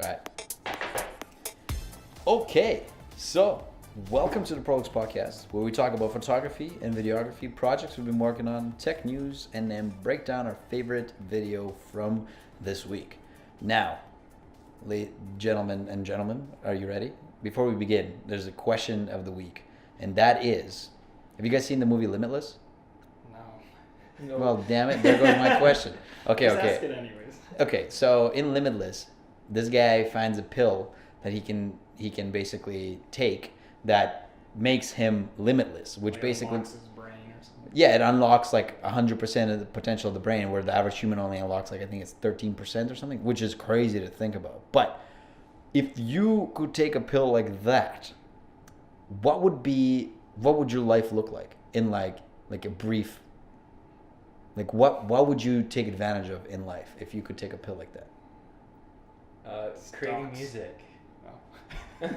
Right. Okay, so welcome to the Prolix Podcast, where we talk about photography and videography projects we've been working on, tech news, and then break down our favorite video from this week. Now, gentlemen, are you ready? Before we begin, there's a question of the week, and that is, have you guys seen the movie Limitless? No. Well, damn it, there goes my question. Okay. Ask it anyways. Okay, so in Limitless, this guy finds a pill that he can basically take that makes him limitless, which Like basically unlocks his brain or something. yeah, it unlocks like 100% of the potential of the brain, where the average human only unlocks like I think it's 13% or something, which is crazy to think about. But if you could take a pill like that, what would your life look like in like a brief, like what would you take advantage of in life if you could take a pill like that? Creating Stocks. music. Oh.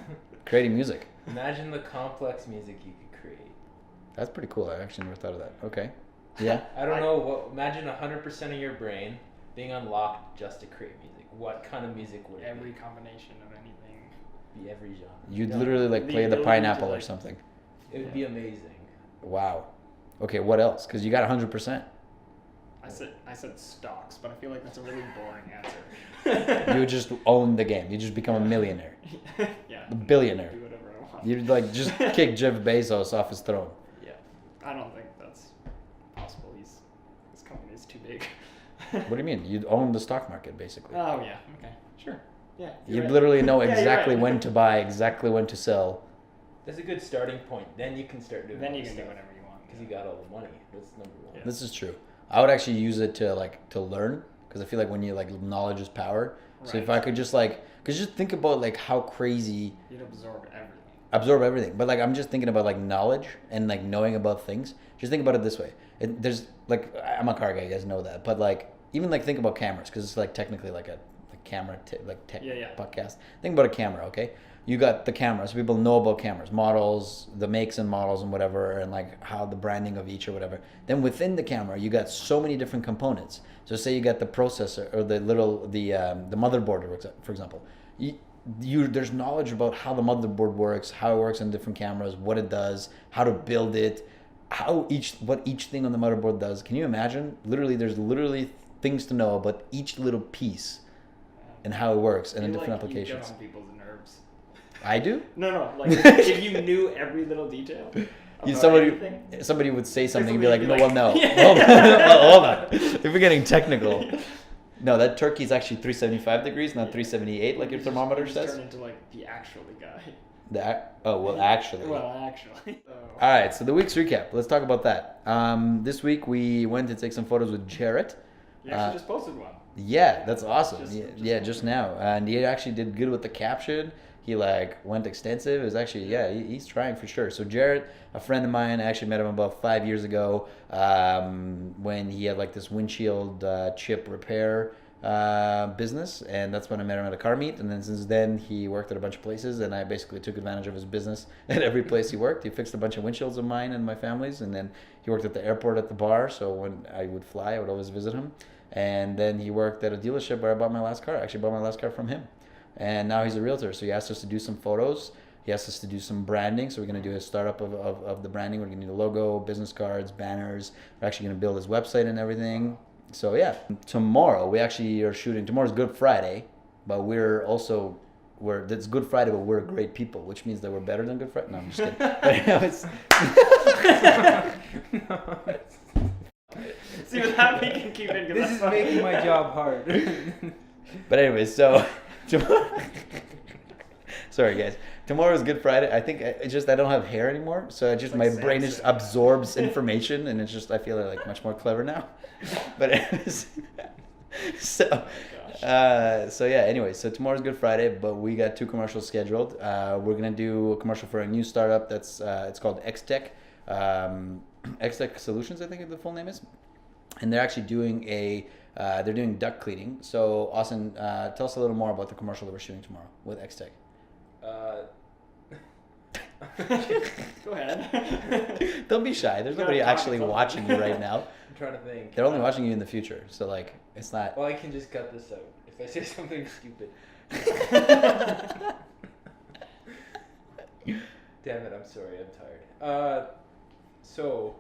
Creating music. Imagine the complex music you could create. That's pretty cool. I actually never thought of that. Okay. Yeah. I don't know. Imagine 100% of your brain being unlocked just to create music. What kind of music would it Every combination of anything. be? Every genre. You'd Yeah. literally like The play the ability to, pineapple or like- something. It would be amazing. Wow. Okay, what else? Because you got 100%. I said stocks, but I feel like that's a really boring answer. You would just own the game. You just become a millionaire, Yeah. a billionaire. Do whatever I want. You'd like just kick Jeff Bezos off his throne. Yeah. I don't think that's possible. His company is too big. What do you mean? You'd own the stock market basically. Oh yeah. Okay. Sure. Yeah. you're You'd right. literally know Yeah, you're exactly right. when to buy, exactly when to sell. That's a good starting point. Then you can start doing Then you other can do stuff. whatever you want. Because you got all the money. That's number one. Yeah. This is true. I would actually use it to learn, because I feel like when you like knowledge is power. So if Right. I could just like, because just think about like how crazy You'd absorb everything. But like I'm just thinking about like knowledge and like knowing about things. Just think about it this way. There's like, I'm a car guy, you guys know that. But like even like think about cameras, because it's like technically like a camera like tech Yeah. podcast. Think about a camera, okay? You got the cameras. People know about cameras, models, the makes and models and whatever, and like how the branding of each or whatever. Then within the camera, you got so many different components. So say you got the processor or the motherboard, for example. There's knowledge about how the motherboard works, how it works in different cameras, what it does, how to build it, what each thing on the motherboard does. Can you imagine? There's literally things to know about each little piece and how it works and in different applications. You get on people's nerves. I do? No. Like if you knew every little detail. About everything. Somebody would say something and be Somebody like, would no, be well, no. Yeah. Hold on. If we're getting technical. No, that turkey is actually 375 degrees, not 378 like your thermometer You just says. Turn into like the actually guy. Actually. Well, actually. All right, so the week's recap. Let's talk about that. This week we went to take some photos with Jarrett. You actually just posted one. Yeah, that's awesome. Just Just now. And he actually did good with the caption. He like went extensive. It was actually, he's trying for sure. So Jarrett, a friend of mine, I actually met him about 5 years ago when he had like this windshield chip repair business. And that's when I met him at a car meet. And then since then he worked at a bunch of places, and I basically took advantage of his business at every place he worked. He fixed a bunch of windshields of mine and my family's. And then he worked at the airport at the bar. So when I would fly, I would always visit him. And then he worked at a dealership where I bought my last car. I actually bought my last car from him. And now he's a realtor. So he asked us to do some photos. He asked us to do some branding. So we're going to do a startup of the branding. We're going to need a logo, business cards, banners. We're actually going to build his website and everything. So yeah, tomorrow we actually are shooting. Tomorrow's Good Friday, but it's Good Friday, but we're great people, which means that we're better than Good Friday. No, I'm just kidding. But, See what that we can keep in. This is making my job hard. But anyways, so sorry guys. Tomorrow's Good Friday. I think I don't have hair anymore, so my brain just absorbs information, and it's just I feel like much more clever now. But anyways, so yeah. Anyway, so tomorrow's Good Friday, but we got 2 commercials scheduled. We're gonna do a commercial for a new startup that's it's called Xtech, Xtech Solutions, I think the full name is. And they're actually doing they're doing duct cleaning. So Austin, tell us a little more about the commercial that we're shooting tomorrow with Xtech. Go ahead. Don't be shy. There's You nobody gotta talk actually about watching you right now. I'm trying to think. They're only watching you in the future. So like, it's not. Well, I can just cut this out if I say something stupid. Damn it, I'm sorry, I'm tired. So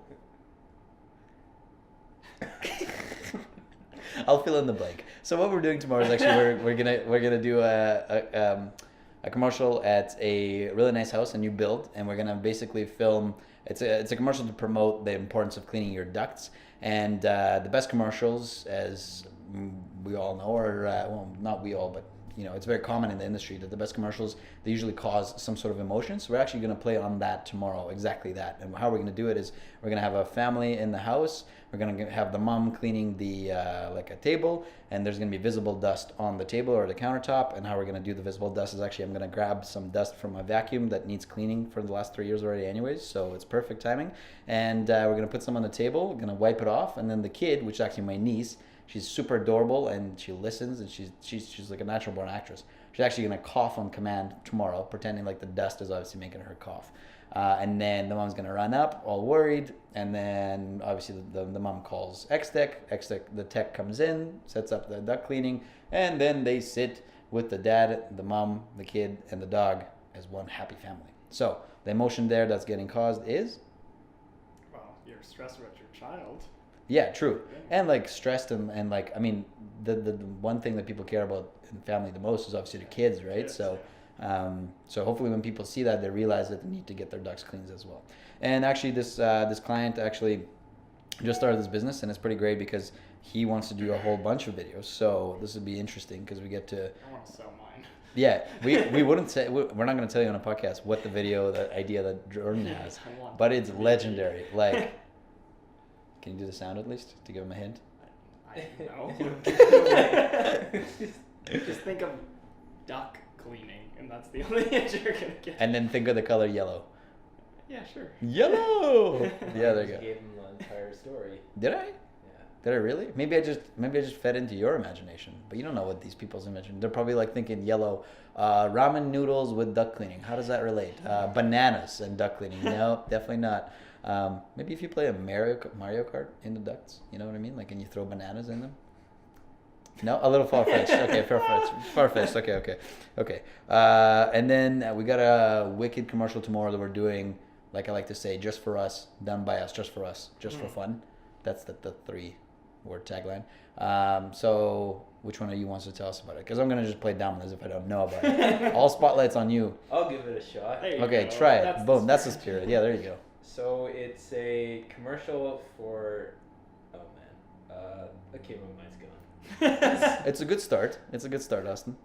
I'll fill in the blank. So what we're doing tomorrow is actually we're gonna do a commercial at a really nice house, a new build, and we're gonna basically film. It's a commercial to promote the importance of cleaning your ducts, and the best commercials, as we all know, are well, not we all, but you know, it's very common in the industry that the best commercials, they usually cause some sort of emotion. So we're actually going to play on that tomorrow, exactly that. And how we're going to do it is we're going to have a family in the house. We're going to have the mom cleaning the like a table, and there's going to be visible dust on the table or the countertop. And how we're going to do the visible dust is actually I'm going to grab some dust from my vacuum that needs cleaning for the last 3 years already anyways, so it's perfect timing. And we're going to put some on the table, we're going to wipe it off, and then the kid, which is actually my niece, she's super adorable and she listens, and she's like a natural born actress. She's actually gonna cough on command tomorrow, pretending like the dust is obviously making her cough. And then the mom's gonna run up, all worried, and then obviously the mom calls X-Tech. X-Tech, the tech comes in, sets up the duct cleaning, and then they sit with the dad, the mom, the kid, and the dog as one happy family. So the emotion there that's getting caused is? Well, you're stressed about your child. Yeah, true. And like stressed and like, I mean, the one thing that people care about in family the most is obviously the kids, right? Kids, So so hopefully when people see that, they realize that they need to get their ducks cleaned as well. And actually this client actually just started this business, and it's pretty great because he wants to do a whole bunch of videos. So this would be interesting because we get to, I want to sell mine. yeah, we wouldn't say, we're not going to tell you on a podcast what the video, the idea that Jordan has, I want but it's to- legendary. Like, can you do the sound at least to give him a hint? I know. Just think of duck cleaning, and that's the only answer you're gonna get. And then think of the color yellow. Yeah, sure. Yellow. Yeah, there I you just go. gave him the entire story. Did I? Yeah. Did I really? Maybe I just fed into your imagination. But you don't know what these people's imagination. They're probably like thinking yellow, ramen noodles with duck cleaning. How does that relate? Bananas and duck cleaning. No, definitely not. Maybe if you play a Mario Kart in the ducts, you know what I mean? Like, and you throw bananas in them. No, a little far-fetched. Okay, far-fetched. Okay. And then we got a wicked commercial tomorrow that we're doing, like I like to say, just for us, done by us, just for us, just for fun. That's the 3-word tagline. So which one of you wants to tell us about it? Because I'm going to just play dumb as if I don't know about it. All spotlights on you. I'll give it a shot. There you Okay, go. try it. That's the Boom, that's the spirit. spirit. Yeah, there you go. So it's a commercial for. Oh man. Okay, my mind's gone. It's a good start. Austin.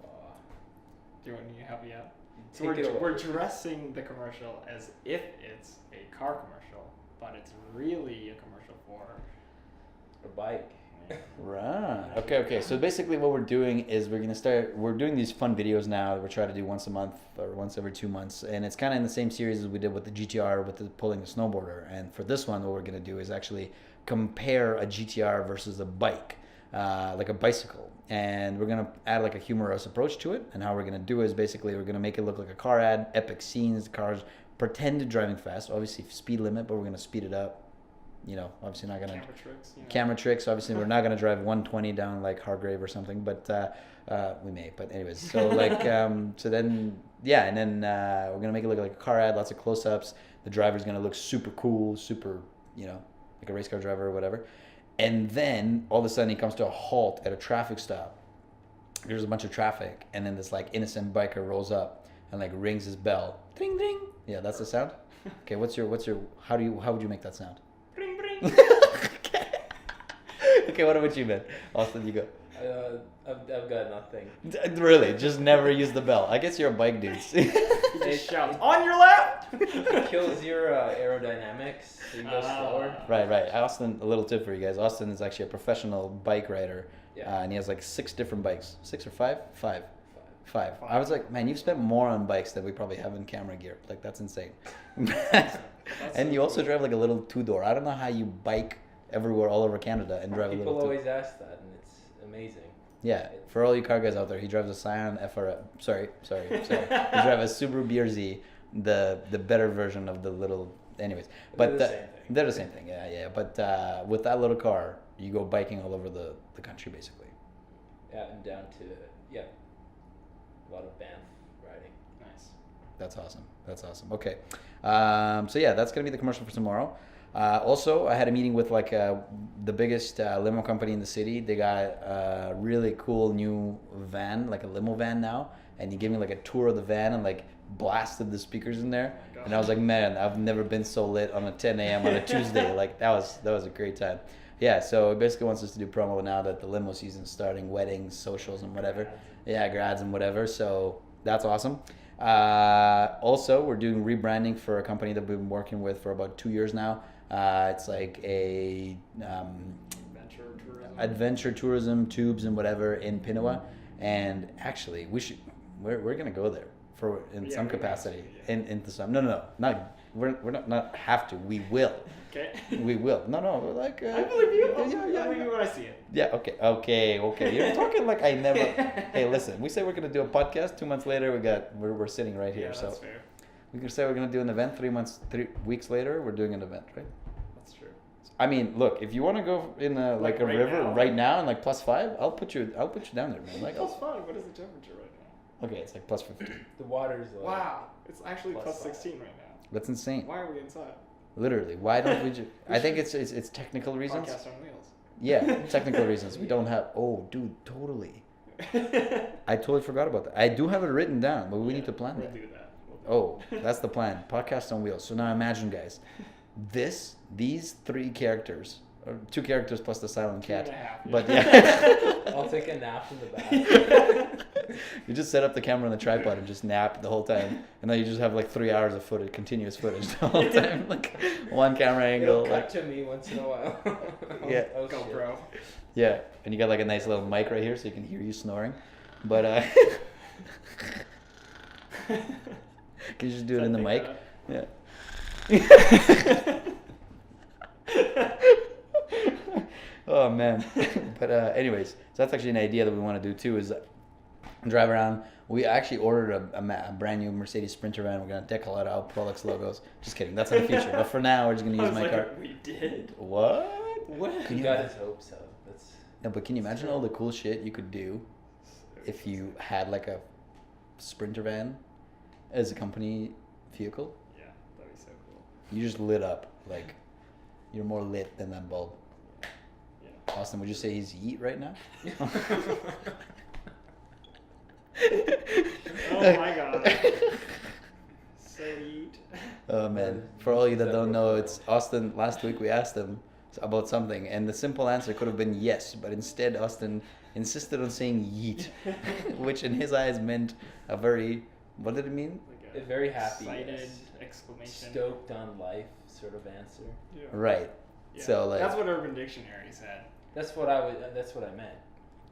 Aw. Do you want me to help you out? So Take it away. we're dressing the commercial as if it's a car commercial, but it's really a commercial for. A bike. Right. Okay. So basically, what we're doing is we're doing these fun videos now that we're trying to do once a month or once every 2 months, and it's kind of in the same series as we did with the GTR with the pulling the snowboarder. And for this one, what we're gonna do is actually compare a GTR versus a bike, like a bicycle, and we're gonna add like a humorous approach to it. And how we're gonna do is basically we're gonna make it look like a car ad, epic scenes, cars pretend driving fast, obviously speed limit, but we're gonna speed it up. You know, obviously not gonna Camera tricks. You know. camera tricks. Obviously, we're not gonna drive 120 down like Hargrave or something, but we may. But anyways, so like, so then yeah, and then we're gonna make it look like a car ad, lots of close-ups. The driver's gonna look super cool, super, you know, like a race car driver or whatever. And then all of a sudden he comes to a halt at a traffic stop. There's a bunch of traffic, and then this like innocent biker rolls up and like rings his bell. Ding ding. Yeah, that's the sound. Okay, what's your how would you make that sound? Bring, bring. Okay, what about you, man? Austin, you go. I've got nothing. Really, just never use the bell. I guess you're a bike dude. He just shouts, on your left! It kills your aerodynamics, so you go slower. Right. Austin, a little tip for you guys. Austin is actually a professional bike rider, Yeah. and he has like 6 different bikes. 6 or 5? 5. Five. 5. I was like, man, you've spent more on bikes than we probably have in camera gear. Like, that's insane. And you also drive like a little 2-door. I don't know how you bike everywhere, all over Canada, and drive a People little. always ask that, and it's amazing. Yeah, for all you car guys out there, he drives a Scion FRF. Sorry. He drives a Subaru BRZ, the better version of the little. Anyways, but They're the same thing. they're the same thing. Yeah. But with that little car, you go biking all over the country basically. Yeah, and down to That's awesome. That's awesome. Okay. So yeah, that's gonna be the commercial for tomorrow. Also, I had a meeting with like the biggest limo company in the city. They got a really cool new van, like a limo van now, and he gave me like a tour of the van and like blasted the speakers in there. Oh my And I was like, man, I've never been so lit on a 10 a.m. on a Tuesday. Like that was a great time. Yeah, so it basically wants us to do promo now that the limo season's starting, weddings, socials, and whatever. Yeah, grads and whatever. So that's awesome. Also, we're doing rebranding for a company that we've been working with for about 2 years now. It's like a adventure tourism, tubes and whatever in Pinawa. And actually, we're gonna go there for in some capacity. Into some not we're not have to. We will. Okay. We will. No, like. I believe you. Yeah. I believe you when I see it. Yeah. Okay. You're talking like I never. Hey, listen. We say we're gonna do a podcast. 2 months later, we're sitting right here. Yeah, So that's fair. we can say we're gonna do an event. 3 weeks later, we're doing an event, right? That's true. I mean, look. If you want to go in a Like a right river now? right now and like +5, I'll put you down there, man. Like, Plus 5. What is the temperature right now? okay, it's like +50. The water's like. Wow. It's actually Plus plus 5. 16 right now. That's insane. Why are we inside? Literally. Why don't we just? I think it's technical reasons. Podcast on wheels. Yeah, technical reasons. We don't have. Oh, dude, totally. I totally forgot about that. I do have it written down, but we need to plan We'll that. do that. Oh, that's the plan. Podcast on wheels. So now imagine, guys, these 3 characters, or 2 characters plus the silent cat. 2.5, But yeah. yeah, I'll take a nap in the bath. you just set up the camera on the tripod and just nap the whole time, and then you just have like 3 hours of footage, continuous footage the whole time, like one camera angle. It'll Like, cut to me once in a while. Yeah. Oh, shit. GoPro. yeah, and you got like a nice little mic right here so you can hear you snoring. But can you just do it in the mic? Yeah. Oh man. But anyways, so that's actually an idea that we want to do too, is drive around. We actually ordered a brand new Mercedes Sprinter van. We're gonna decal it out, Prolix logos. Just kidding, that's not a feature. But for now, we're just gonna I use was my car. We did. What? What? Can He you got his hopes up. That's. No, but can you imagine all the cool shit you could do if you had like a Sprinter van as a company vehicle? Yeah, that'd be so cool. You just lit up like you're more lit than that bulb. Yeah. Austin, would you say he's yeet right now? Oh my god. So eat. Oh man! For all you that don't know, it's Austin. Last week we asked him about something, and the simple answer could have been yes, but instead Austin insisted on saying yeet, which in his eyes meant a very. What did it mean? Like A very happy, excited yes. exclamation. Stoked on life sort of answer. Yeah. Right. Yeah. So like. That's what Urban Dictionary said. That's what I would. That's what I meant.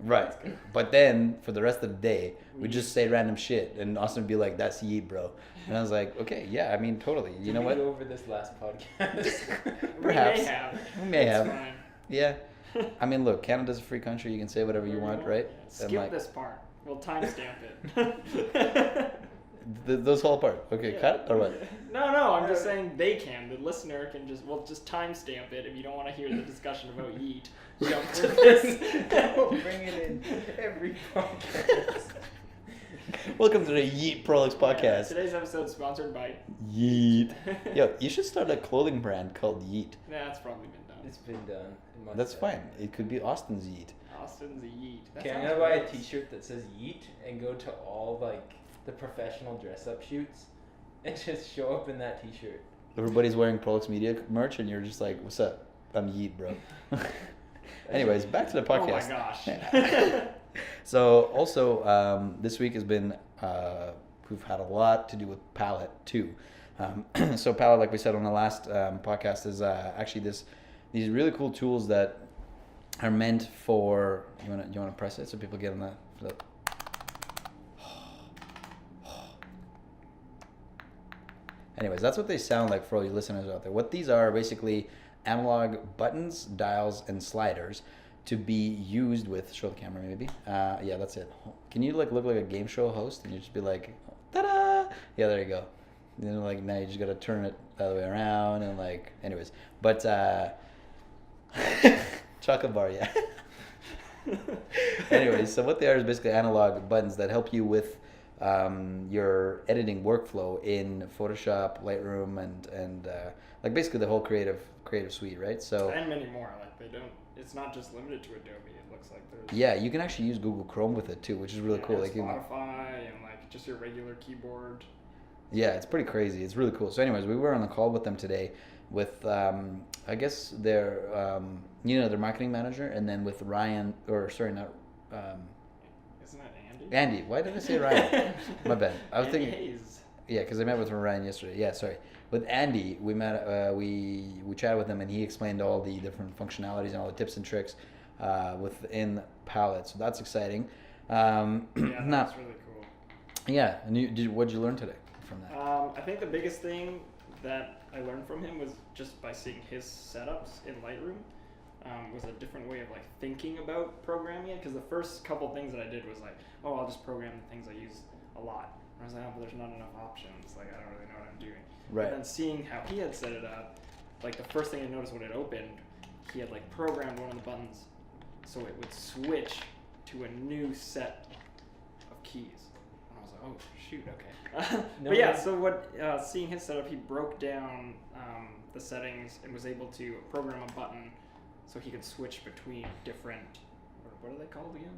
Right. But then for the rest of the day, we We- just say random shit, and Austin would be like, "That's yeet, bro," and I was like, "Okay, yeah, I mean, totally. You Did know we what? go over this last podcast? Perhaps. We may have. We may It's have. fine. Yeah. I mean, look, Canada's a free country. You can say whatever you want, right? Yeah. And, Skip like, this part. We'll timestamp it. those whole part. Okay, Yeah. cut or what? No, I'm just saying they can. The listener can just, we'll just timestamp it if you don't want to hear the discussion about yeet. Jump to this. Bring it in every podcast. Welcome to the Yeet Prolix podcast. Today's episode is sponsored by. Yeet. Yo, you should start a clothing brand called Yeet. That's probably been done. It's been done. It must That's have. fine. It could be Austin's Yeet. Austin's a yeet. That Okay, I'm sounds gonna buy a gross. T-shirt that says "Yeet" and go to all like the professional dress-up shoots, and just show up in that T-shirt. Everybody's wearing Prolix Media merch, and you're just like, "What's up? I'm Yeet, bro." Anyways, back to the podcast. Oh my gosh. So also this week has been we've had a lot to do with Palette too. So Palette, like we said on the last podcast, is actually these really cool tools that are meant for you wanna press it so people get on the. Anyways, that's what they sound like for all you listeners out there. What these are basically analog buttons, dials, and sliders to be used with. Show the camera, maybe. Yeah, that's it. Can you like look like a game show host and you just be like, ta-da! Yeah, there you go. And then like now you just gotta turn it the other way around and like, anyways. But chocolate bar, yeah. Anyways, so what they are is basically analog buttons that help you with your editing workflow in Photoshop, Lightroom, and like basically the whole creative suite, right? So And many more. Like they don't. It's not just limited to Adobe. It looks like there's. yeah, you can actually use Google Chrome with it too, which is really cool. and Like you can- Spotify and like just your regular keyboard. yeah, it's pretty crazy. It's really cool. So, anyways, we were on a call with them today, with I guess their their marketing manager, and then with Ryan, or sorry, not Isn't that Andy? Andy. Why did I say Ryan? My bad. I was Andy thinking. Hayes. Yeah, because I met with Ryan yesterday. Yeah, sorry. With Andy, we met. We chatted with him, and he explained all the different functionalities and all the tips and tricks within Palette. So that's exciting. Yeah, now, that's really cool. yeah. And what did you learn today from that? I think the biggest thing that I learned from him was just by seeing his setups in Lightroom was a different way of like thinking about programming it. Because the first couple things that I did was like, oh, I'll just program the things I use a lot. And I was like, oh, but there's not enough options. Like I don't really know what I'm doing. Right. And then seeing how he had set it up, like the first thing I noticed when it opened, he had like programmed one of the buttons so it would switch to a new set of keys. And I was like, oh shoot, okay. But yeah, so seeing his setup, he broke down the settings and was able to program a button so he could switch between different, what are they called again?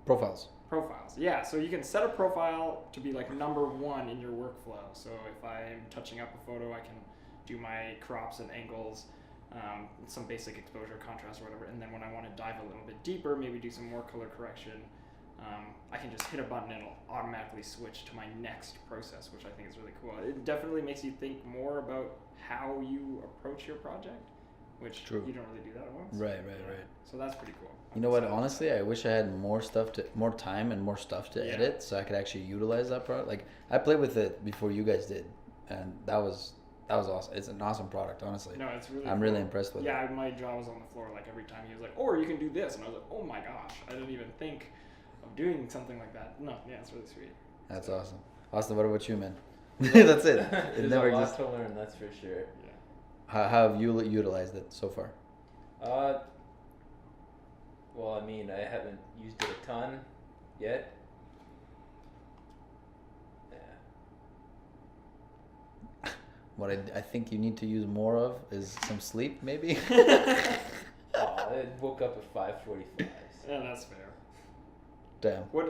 Profiles. Profiles. Yeah, so you can set a profile to be like number one in your workflow. So if I'm touching up a photo, I can do my crops and angles, some basic exposure, contrast, or whatever. And then when I want to dive a little bit deeper, maybe do some more color correction, I can just hit a button and it'll automatically switch to my next process, which I think is really cool. It definitely makes you think more about how you approach your project, which True. you don't really do that at once. Right. So that's pretty cool. You know what? Honestly, I wish I had more time and more stuff to Yeah. edit, so I could actually utilize that product. Like I played with it before you guys did, and that was awesome. It's an awesome product, honestly. No, it's really. I'm really impressed with it. Yeah, my jaw was on the floor like every time he was like, "Or you can do this," and I was like, "Oh my gosh, I didn't even think of doing something like that." No, yeah, it's really sweet. That's awesome. Austin, what about you, man? That's it. It There's never a lot just. to learn, that's for sure. Yeah. How have you utilized it so far? Well, I mean, I haven't used it a ton yet. Yeah. What I think you need to use more of is some sleep, maybe. Oh, I woke up at 5:45. Yeah, that's fair. Damn. What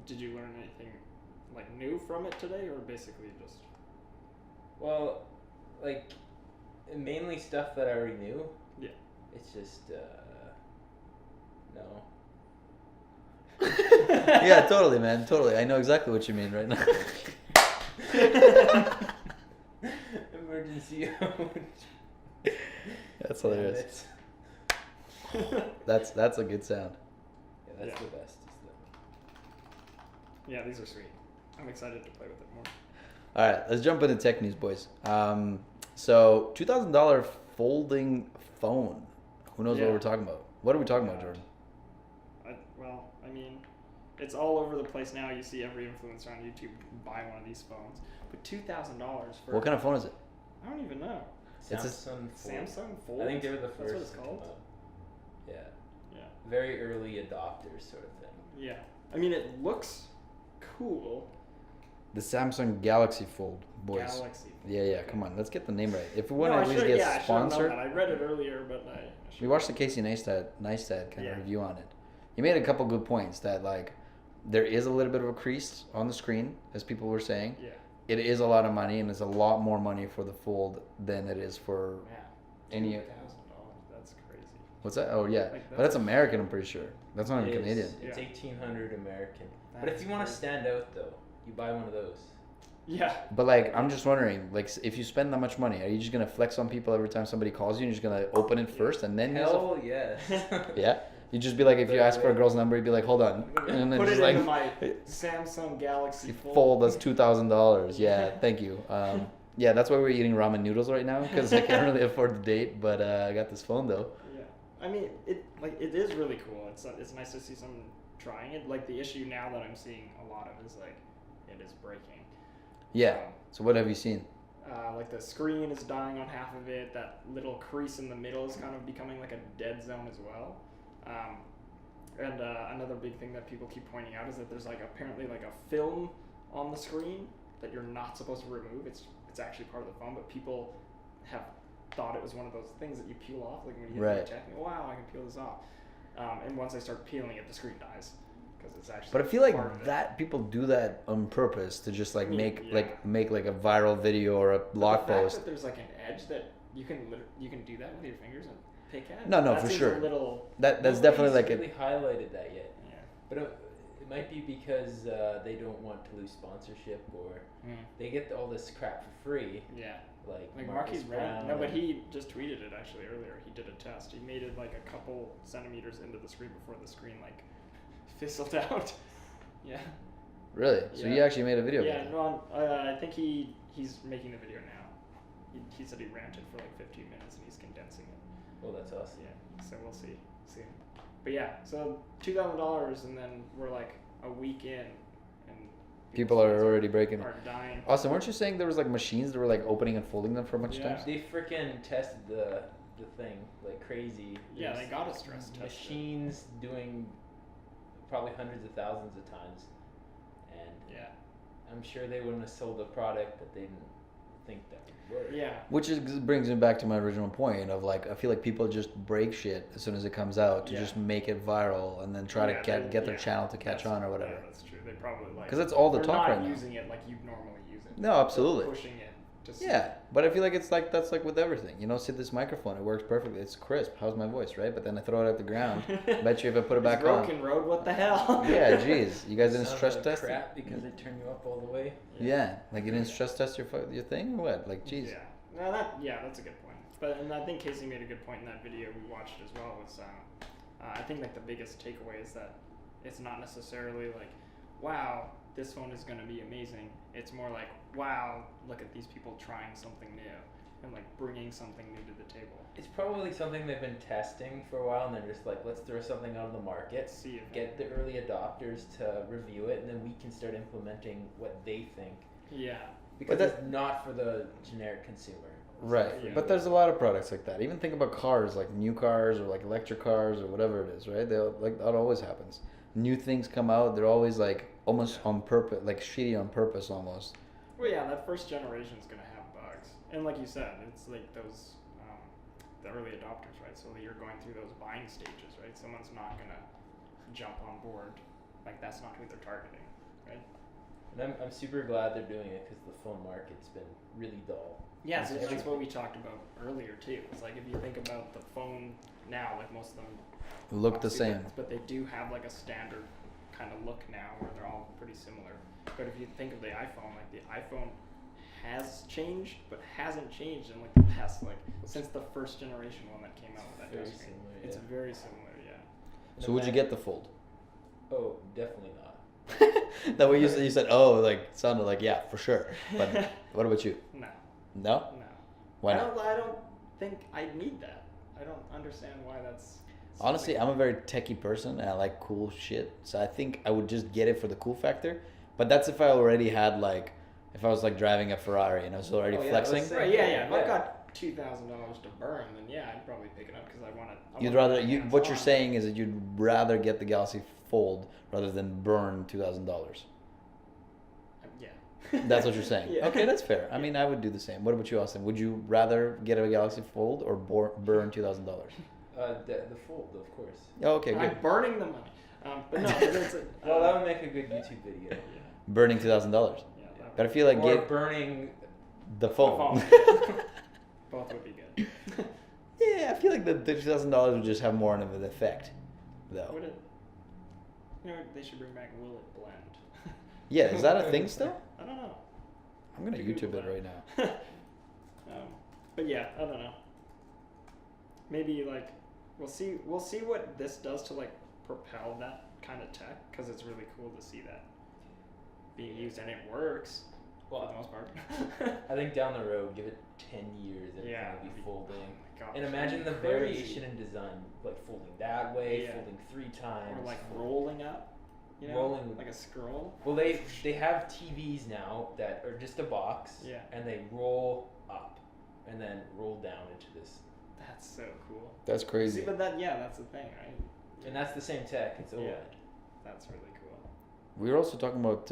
did you learn anything like new from it today, or basically just? Well, like mainly stuff that I already knew. Yeah. It's just no. Yeah, totally, man. Totally. I know exactly what you mean right now. Emergency. That's hilarious. That's a good sound. Yeah, that's Yeah. the best. Yeah, these are sweet. I'm excited to play with it more. All right, let's jump into tech news, boys. So $2,000 folding phone. Who knows what Yeah. we're talking about? What are we talking about, Jordan? I mean, it's all over the place now. You see every influencer on YouTube buy one of these phones, but $2,000 for What kind of phone is it? I don't even know. It's a Samsung Fold. Samsung Fold. I think they were the That's first. what it's to called. come out. Yeah. Yeah. Very early adopters, sort of thing. Yeah. I mean, it looks cool. The Samsung Galaxy Fold, boys. Galaxy. Yeah, Okay. come on, let's get the name right. If we No, want I to at least should- get yeah, I should have known sponsored, that. I read it earlier, but I we should- watched the Casey Neistat kind Yeah. of review on it. He made a couple good points that like there is a little bit of a crease on the screen, as people were saying. Yeah. It is a lot of money, and it's a lot more money for the Fold than it is for Yeah. any. $2,000. That's crazy. What's that? Oh yeah, Like, but that's that's- American. I'm pretty sure. That's not It even is. Canadian. It's Yeah. 1,800 American. But That's if you want to crazy. stand out, though, you buy one of those. Yeah. But like, I'm just wondering, like, if you spend that much money, are you just gonna flex on people every time somebody calls you? And you're just gonna open it first and then use Hell yes. it? Yeah. You just be like, if you ask for a girl's number, you'd be like, hold on, and then Put just it like, into my Samsung Galaxy Fold. That's $2,000. Yeah, thank you. Yeah, that's why we're eating ramen noodles right now because I can't really afford the date, but I got this phone though. Yeah, I mean, it is really cool. It's nice to see someone trying it. Like the issue now that I'm seeing a lot of is like it is breaking. Yeah. So what have you seen? Like the screen is dying on half of it. That little crease in the middle is kind of becoming like a dead zone as well. And another big thing that people keep pointing out is that there's like apparently like a film on the screen that you're not supposed to remove. It's actually part of the phone, but people have thought it was one of those things that you peel off, like when you hit Right. the check. Wow, I can peel this off. And once I start peeling it, the screen dies because it's actually. But I feel like part of it. that people do that on purpose to just like I mean, make yeah. make like a viral video or a But blog the fact post. that there's like an edge that you can do that with your fingers and pick at. No, that for seems sure. A little. That's Nobody's definitely like really highlighted that yet. Yeah. But it might be because they don't want to lose sponsorship, or they get all this crap for free. Yeah. Like Marquise Brown. No, but and- he just tweeted it actually earlier. He did a test. He made it like a couple centimeters into the screen before the screen like fizzled out. Yeah. really. So you Yeah. actually made a video. Yeah. about it. No, I think he's making the video now. He said he ranted for like 15 minutes and he's condensing it. Well, that's awesome. Yeah. So we'll see soon. But yeah, so $2,000 and then we're like a week in and People are already breaking. are dying. Austin, weren't you saying there was like machines that were like opening and folding them for a bunch of Yeah. times? They freaking tested the thing like crazy. Yeah, There's they got a stress test. machines doing probably hundreds of thousands of times, and Yeah. I'm sure they wouldn't have sold a product that they didn't think that would work. Yeah. Which is brings me back to my original point of like I feel like people just break shit as soon as it comes out to Yeah. just make it viral and then try Yeah, to get their yeah, channel to catch that's- on or whatever. Yeah, that's true. They probably like 'Cause that's all the they're talk not right now. using it like you'd normally use it. No, absolutely. They're pushing it to see. Yeah, but I feel like it's like that's like with everything. You know, see this microphone, it works perfectly. It's crisp. How's my voice, right? But then I throw it at the ground. Bet you if I put it back It's on. broken road. What the hell? Yeah, jeez. You guys didn't Sounds stress like test it? crap because they turn you up all the way. Yeah, like you didn't stress test your thing or what? Like, jeez. Yeah. No, that's a good point. And I think Casey made a good point in that video we watched as well. Was I think like the biggest takeaway is that it's not necessarily like, wow, this phone is going to be amazing. It's more like, wow, look at these people trying something new and like bringing something new to the table. It's probably something they've been testing for a while, and they're just like, let's throw something out on the market, Let's see if get the early adopters to review it, and then we can start implementing what they think. Yeah. Because that- it's not for the generic consumer. Right, Yeah. but there's a lot of products like that. Even think about cars, like new cars or like electric cars or whatever it is, right? They'll like that always happens. New things come out, they're always like almost on purpose, like shitty on purpose almost. Well, yeah, that first generation is going to have bugs. And like you said, it's like those, the early adopters, right? So you're going through those buying stages, right? Someone's not going to jump on board. Like, that's not who they're targeting, right? And I'm super glad they're doing it because the phone market's been really dull. Yeah, so That's that's true. what we talked about earlier, too. It's like if you think about the phone now, like most of them Look the obviously same. different, but they do have like a standard kind of look now where they're all pretty similar. But if you think of the iPhone, like the iPhone has changed, but hasn't changed in like the past, like since the first generation one that came out with that Very touchscreen. similar, It's yeah. very similar, yeah. So would you get the fold? Oh, definitely not. That way you said, oh, like sounded like yeah, for sure. But what about you? No, No? no. Why not? I don't think I need that. I don't understand why that's. Honestly, something- I'm a very techie person and I like cool shit. So I think I would just get it for the cool factor. But that's if I already had like, if I was like driving a Ferrari and I was already Oh, yeah, flexing. let's say- Right, yeah. If Yeah. I got $2,000 to burn, then yeah, I'd probably pick it up because I want to. You'd rather what you're saying is that you'd rather get the Galaxy Fold rather than burn $2,000. Yeah. That's what you're saying. Yeah. Okay, that's fair. I mean, I would do the same. What about you, Austin? Would you rather get a Galaxy Fold or burn $2,000? The fold, of course. Oh, okay, good. I'm burning the money. But no, it's a, Well, that would make a good YouTube video. yeah, Burning $2,000. yeah. But I feel like Or get burning. the The phone. phone. Both would be good. Yeah, I feel like the $2,000 would just have more of an effect, though. Would it? You know, they should bring back Will It Blend. Yeah, is that a thing still? I don't know. I'm gonna Google YouTube it that. right now. But yeah, I don't know. Maybe like we'll see what this does to like propel that kind of tech because it's really cool to see that being used and it works for the Well, most part. I think down the road, give it 10 years, everything Yeah. will be folding. Oh my gosh, And imagine the that'd be crazy. variation in design, like folding that way, Yeah. folding 3 times. Or like folding- rolling up, you know, Rolling. like a scroll. Well, they have TVs now that are just a box, Yeah. and they roll up and then roll down into this. That's so cool. That's crazy. See, but that's the thing, right? And that's the same tech. It's OLED. Yeah. That's really cool. We were also talking about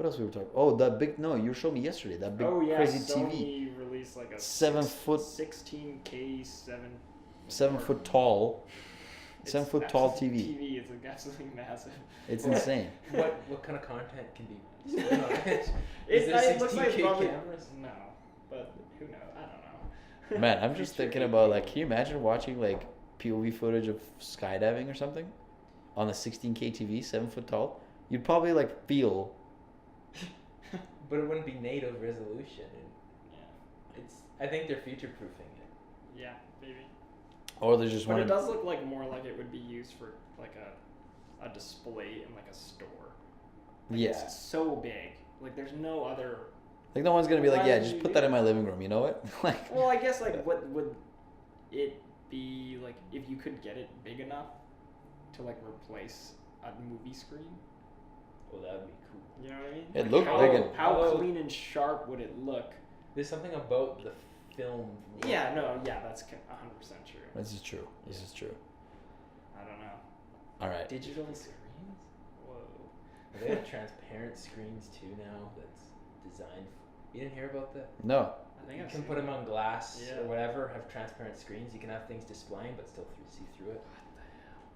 What else we were talking? Oh, that big. No, you showed me yesterday. That big Oh yeah, crazy Sony TV. released like a 7-foot 16K tall. It's 7-foot tall absolutely- TV. TV is like absolutely massive. It's insane. What kind of content can be displayed on it? It, Is there it looks like 16K probably cameras? no, but who knows? I don't know. Man, I'm just Future thinking 8K. about like, can you imagine watching like POV footage of skydiving or something on a 16K TV, 7-foot tall? You'd probably like feel. But it wouldn't be native resolution. Yeah, I think they're future proofing it. yeah, maybe. Or they just But want it does look like more like it would be used for like a display in like a store. Like, Yeah. It's so big. Like there's no other. Like no one's gonna be like, Why yeah, would just you put do that in that? my living room. You know what? Like. Well, I guess like what would it be like if you could get it big enough to like replace a movie screen? Well, that would be cool. You know what I mean? It Like, looked how, big and- how Oh. clean and sharp would it look? There's something about the film. Yeah, no, yeah, that's 100% true. This is true. This is true. I don't know. All right. Digital screens? Whoa. They have transparent screens too now. That's designed. You didn't hear about that? No. I think You I've can seen put them that. on glass Yeah. or whatever. Have transparent screens. You can have things displaying, but still see through it.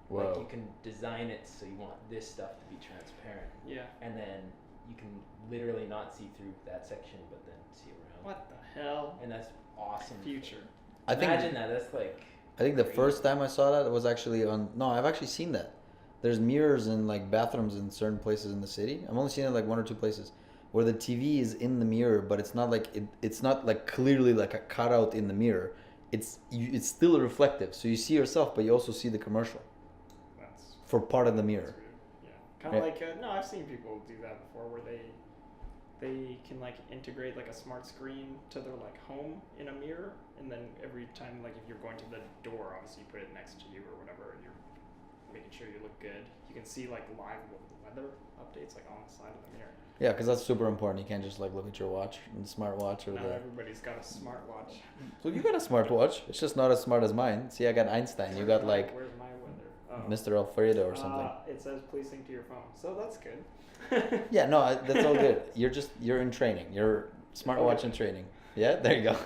Whoa. Like you can design it so you want this stuff to be transparent, Yeah. and then you can literally not see through that section, but then see around. What the hell? And that's awesome. Future. I think. Imagine that. That's like. I think the crazy. first time I saw that was actually on. No, I've actually seen that. There's mirrors in like bathrooms in certain places in the city. I've only seen it like 1 or 2 places where the TV is in the mirror, but it's not like it's not like clearly like a cutout in the mirror. It's still reflective, so you see yourself, but you also see the commercial That's for part of the mirror. That's weird. Yeah. Kind of Yeah. like no, I've seen people do that before, where they can like integrate like a smart screen to their like home in a mirror, and then every time like if you're going to the door, obviously you put it next to you or whatever, and you're making sure you look good. You can see like live weather updates like on the side of the mirror. Yeah, because that's super important. You can't just like look at your watch and smartwatch or Not the. everybody's got a smartwatch. So you got a smartwatch. It's just not as smart as mine. See, I got Einstein. You got like Where's my weather? Oh. Mr. Alfredo or something. It says please sync to your phone, so that's good. Yeah, no, that's all good. You're in training. You're smartwatch in training. Yeah, there you go.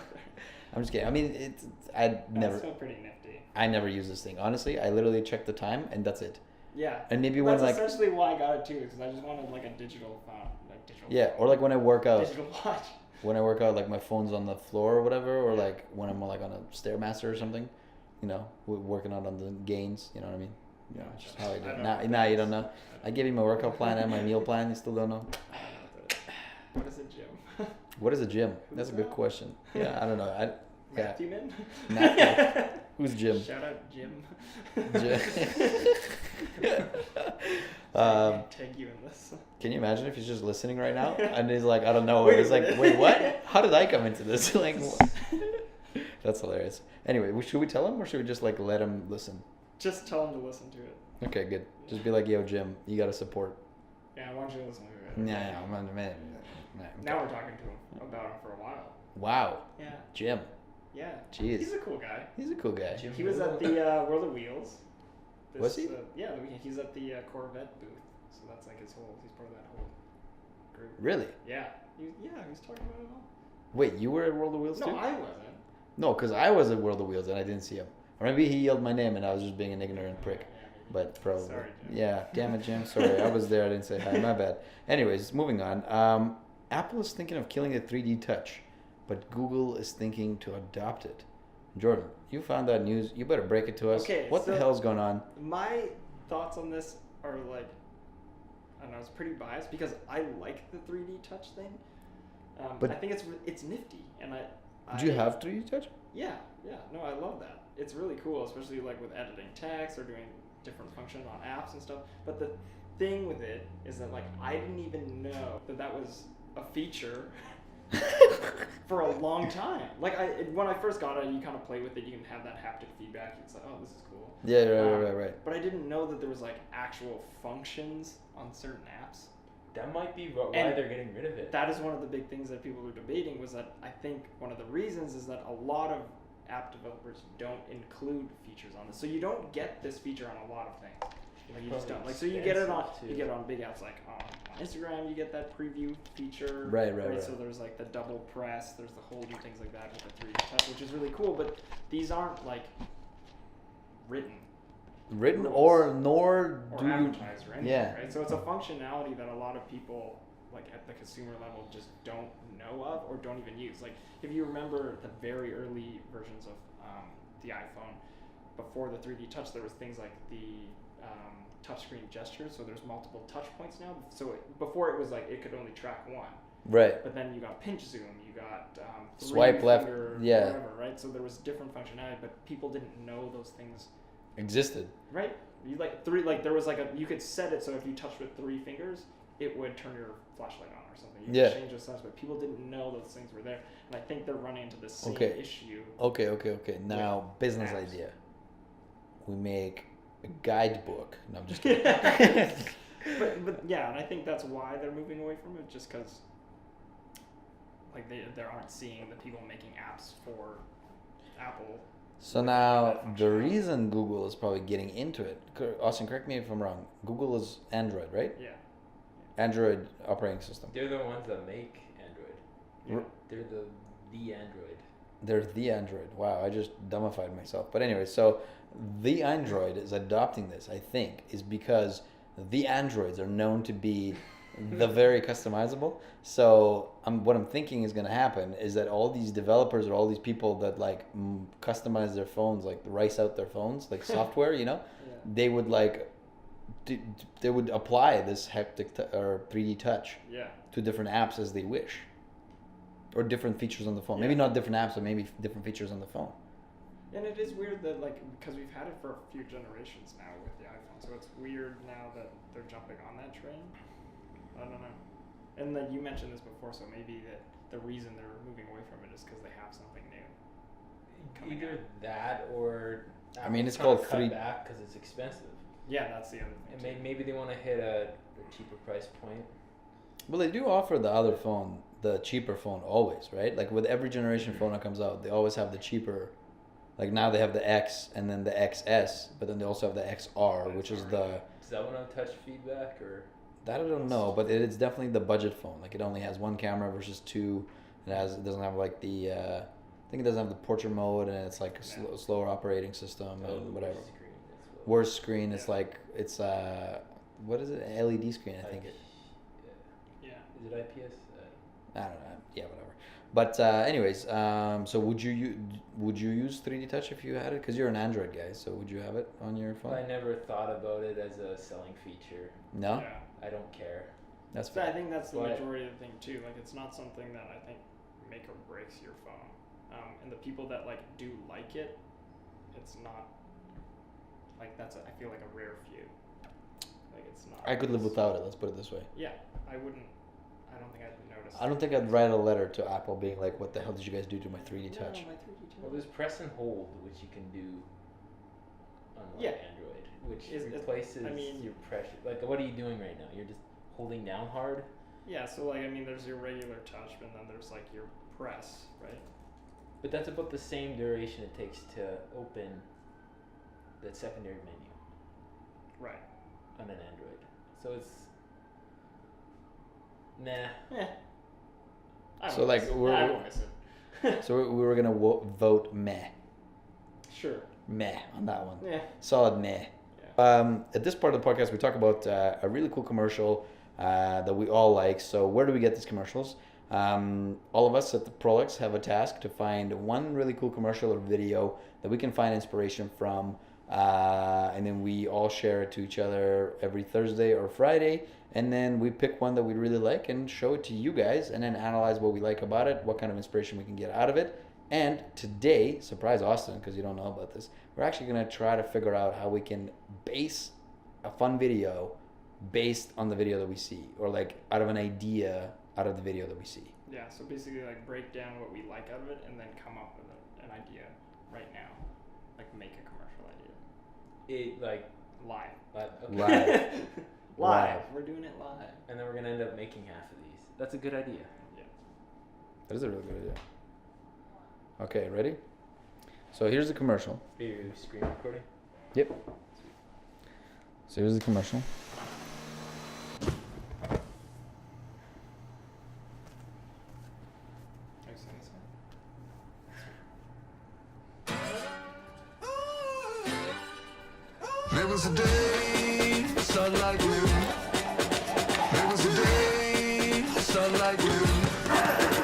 I'm just kidding. I mean, That's still pretty nifty. I never use this thing. Honestly, I literally check the time and that's it. Yeah. And maybe when That's like essentially why I got it too, because I just wanted like a digital phone, like digital. yeah, phone, or like when I work out. digital watch. When I work out, like my phone's on the floor or whatever, or like when I'm like on a stairmaster or something. You know, working out on the gains. You know what I mean? Yeah, it's just how I do. I it. don't Now, know. now you don't know. I gave you my workout plan and my meal plan. You still don't know. What is a gym? What is a gym? Who's That's a good that? question. Yeah, I don't know. Yeah. Matthew Min? Matthew. Who's Jim? Shout out Jim. Tag you in this. Can you imagine if he's just listening right now and he's like, I don't know, Wait he's a like, minute. wait, what? How did I come into this? Like, what? That's hilarious. Anyway, should we tell him or should we just like let him listen? Just tell him to listen to it. Okay, good. Just be like, yo, Jim, you gotta support. Yeah, I want you to listen to it. Yeah, man. Now we're talking to him about him for a while. Wow, Yeah. Jim. Yeah. Jeez. He's a cool guy. He's a cool guy. Jim He was at the World of Wheels. Was he? Yeah, he's at the Corvette booth. So that's like he's part of that whole group. Really? Yeah. He was talking about it all. Wait, you were at World of Wheels No, too? I wasn't. No, because I was at World of Wheels and I didn't see him. Or maybe he yelled my name and I was just being an ignorant prick. Yeah, maybe. But probably. Sorry, Jim. Yeah, damn it, Jim. Sorry, I was there. I didn't say hi. My bad. Anyways, moving on. Apple is thinking of killing the 3D Touch, but Google is thinking to adopt it. Jordan, you found that news. You better break it to us. Okay, What the so- hell's going on? My thoughts on this are like, I don't know, it's pretty biased because I like the 3D touch thing. But- I think it's nifty, and Do you have 3D Touch? Yeah, no, I love that. It's really cool, especially like with editing text or doing different functions on apps and stuff. But the thing with it is that like I didn't even know that was a feature for a long time. Like when I first got it, you kind of play with it. You can have that haptic feedback. It's like, oh, this is cool. Yeah, right. But I didn't know that there was like actual functions on certain apps. That might be why And they're getting rid of it. That is one of the big things that people were debating, was that I think one of the reasons is that a lot of app developers don't include features on this. So you don't get this feature on a lot of things. Like you just don't. Like so you get it on Expensive, you too. get it on big apps like on Instagram, you get that preview feature. Right. So there's like the double press, there's the hold and things like that with the 3D touch, which is really cool. But these aren't like written or nor or do you. advertised or anything, Yeah. right? So it's a functionality that a lot of people, like at the consumer level, just don't know of or don't even use. Like if you remember the very early versions of the iPhone, before the 3D touch, there was things like the touchscreen gestures. So there's multiple touch points now. So before it was like it could only track one. Right. But then you got pinch zoom, you got Swipe left, finger, yeah. whatever, right? So there was different functionality, but people didn't know those things, Existed. right? You there was you could set it so if you touched with 3 fingers, it would turn your flashlight on or something. You Yeah. could change the settings, but people didn't know those things were there, and I think they're running into the same Okay. issue. Okay. Now, business apps. idea. We make a guidebook. No, I'm just kidding. But yeah, and I think that's why they're moving away from it, just because like they aren't seeing the people making apps for Apple. So now, the reason Google is probably getting into it, Austin, correct me if I'm wrong. Google is Android, right? Yeah. Android operating system. They're the ones that make Android. Yeah. They're the Android. They're the Android. Wow, I just dumbified myself. But anyway, so the Android is adopting this, I think, is because the Androids are known to be the very customizable. So what I'm thinking is going to happen is that all these developers or all these people that like customize their phones, like rice out their phones, like software, Yeah. they would like they would apply this haptic or 3D touch Yeah. to different apps as they wish, or different features on the phone. Yeah. Maybe not different apps, but maybe different features on the phone. And it is weird that because we've had it for a few generations now with the iPhone, so it's weird now that they're jumping on that train. I don't know. And then you mentioned this before, so maybe the reason they're moving away from it is because they have something new. coming Either out. that or I mean, it's Apple's called trying to 3D. cut back because it's expensive, Yeah, that's the other thing. and too. maybe they want to hit a cheaper price point. Well, they do offer the other phone, the cheaper phone, always, right? Like with every generation phone that comes out, they always have the cheaper. Like now they have the X and then the XS, but then they also have the XR, which is the Does that one have touch feedback or? that I don't know, but it's definitely the budget phone. Like it only has one camera versus two. It doesn't have like the I think it doesn't have the portrait mode, and it's like a slower operating system and whatever. Screen, that's what- Worse screen. It's Yeah. like it's what is it? An LED screen, I think. Yeah. Is it IPS? I don't know. Yeah, whatever. But anyways, so would you use 3D Touch if you had it? Because you're an Android guy, so would you have it on your phone? I never thought about it as a selling feature. No, Yeah. I don't care. that's So I fair. think that's the But- majority of the thing too. Like it's not something that I think make or breaks your phone. And the people that do like it, it's not like I feel like a rare few. Like it's not. I could live without it. Let's put it this way. Yeah, I wouldn't. I don't think I'd notice. I don't think I'd write a letter to Apple being like, "What the hell did you guys do to my 3D Touch?" No, my 3D touch. Well, there's press and hold, which you can do on Yeah. Android, which Is- replaces I mean- your pressure. Like, what are you doing right now? You're just holding down hard. Yeah, so there's your regular touch, and then there's your press, right? But that's about the same duration it takes to open that secondary menu Right. on an Android. So it's nah. Yeah. I So, won't like, miss it. we're- I won't miss it. So we were gonna vote meh Sure. on that one. Yeah. Solid meh. At this part of the podcast, we talk about a really cool commercial that we all like. So where do we get these commercials? All of us at the Prolix have a task to find one really cool commercial or video that we can find inspiration from, and then we all share it to each other every Thursday or Friday, and then we pick one that we really like and show it to you guys, and then analyze what we like about it, what kind of inspiration we can get out of it. And today, surprise Austin, because you don't know about this, we're actually going to try to figure out how we can base a fun video based on the video that we see, or out of an idea out of the video that we see. Yeah, so basically break down what we like out of it and then come up with an idea right now. Make a commercial idea. Live. Okay. Live. Live. We're doing it live. And then we're gonna end up making half of these. That's a good idea. Yeah. That is a really good idea. Okay, ready? So here's the commercial. Are you screen recording? Yep. So here's the commercial. was a day, sun like you. There was a day, sun like you.